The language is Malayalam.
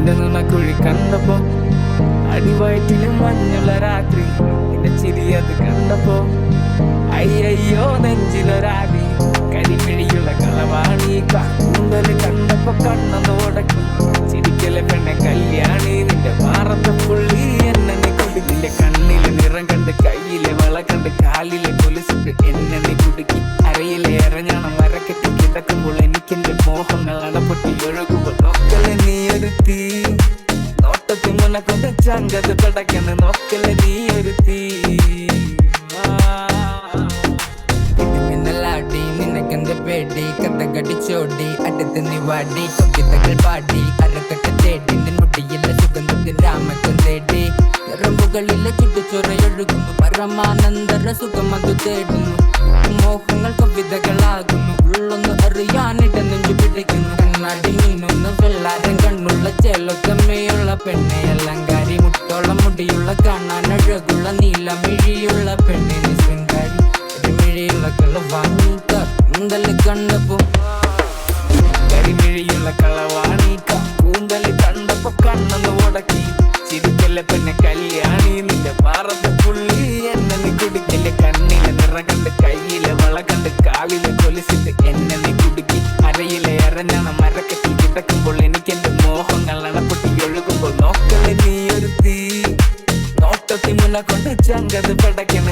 നിന്റെ നുണക്കുഴി കണ്ടപ്പോ അടിവയറ്റിലും മഞ്ഞുള്ള രാത്രി നിന്റെ ചിരിയത് കണ്ടപ്പോ അയ്യോ നെഞ്ചിലൊരാതി കരിമിഴിയുള്ള കളവാണി കൂന്തല് കണ്ടപ്പോ കണ്ണൊന്ന് ഉടക്കി ചിരിക്കലെ പെണ്ണെ കല്യാണി നിന്റെ മാറത്തെ പുള്ളി എന്നെ നീ കുടി നിന്റെ കണ്ണിലെ നിറം കണ്ട് കയ്യിലെ വള കണ്ട് കാലിലെ കൊലുസിട്ട് എന്നെ നീ കുടുക്കി അരയിലെ എറഞ്ഞാണം മരക്കെട്ടി കിടക്കുമ്പോൾ എനിക്കെന്റെ മോഹങ്ങൾ അണപ്പൊട്ടി ഒഴുകുമ്പോൾ നോക്കലെ നീ ഒരു തീ നോട്ടത്തിൽ മുനക്കൊണ്ട് ചങ്കത് പടക്കണ് നോക്കലെ നീ ഒരു തീ നിനക്കെന്റെ പേടി കഥകടിച്ചോടി അടുത്ത് നീ വാടി കവിതകൾ പാടി അരക്കെട്ട് തേടി നിൻ മുടിയിലെ സുഗന്ധത്തിൽ രാമക്കൻ തേടി നിറമ്പുകളിലെ ചുട്ടുചൊറയൊഴുകുന്നു പരമാനന്ദര സുഖം അത് തേടുന്നു മോഹങ്ങൾ കവിതകളാകുന്നു ഉള്ളൊന്ന് അറിയാനിട നെഞ്ചു പിടിക്കുന്നു കണ്ണാടി മീനൊന്ന് വെള്ളാരം കണ്ണുള്ള ചേലൊക്കമ്മയുള്ള പെണ്ണെ അലങ്കാരി മുട്ടോളം മുടിയുള്ള കാണാൻ അഴകുള്ള നീലമിഴിയുള്ള പെണ്ണെ നീ ശൃംഗാരി കരിമിഴിയുള്ള കളവാണി കൂന്തല് കണ്ടപ്പോ കരിമിഴിയുള്ള കളവാണി കൂന്തല് കണ്ടപ്പോ കണ്ണൊന്ന് ഉടക്കി ചിരിക്കലെ പെണ്ണെ കല്യാണി നിന്റെ പാറത്തെ പുള്ളി എന്നെ നീ കുടിക്കലെ കണ്ണിലെ നിറം കണ്ട് കയ്യിലെ വള കണ്ട് കാലിലെ കൊലിസിട്ട് എന്നെ നീ കുടുക്കി അരയിലെ എറഞ്ഞാണ് മരക്കെട്ടി കിടക്കുമ്പോൾ എനിക്കെന്റെ മോഹങ്ങൾ അണപ്പൊട്ടി ഒഴുകുമ്പോൾ നോക്കലെ നീ ഒരു തീ നോട്ടത്തി മുന കൊണ്ട് ചങ്കത് പടക്കണ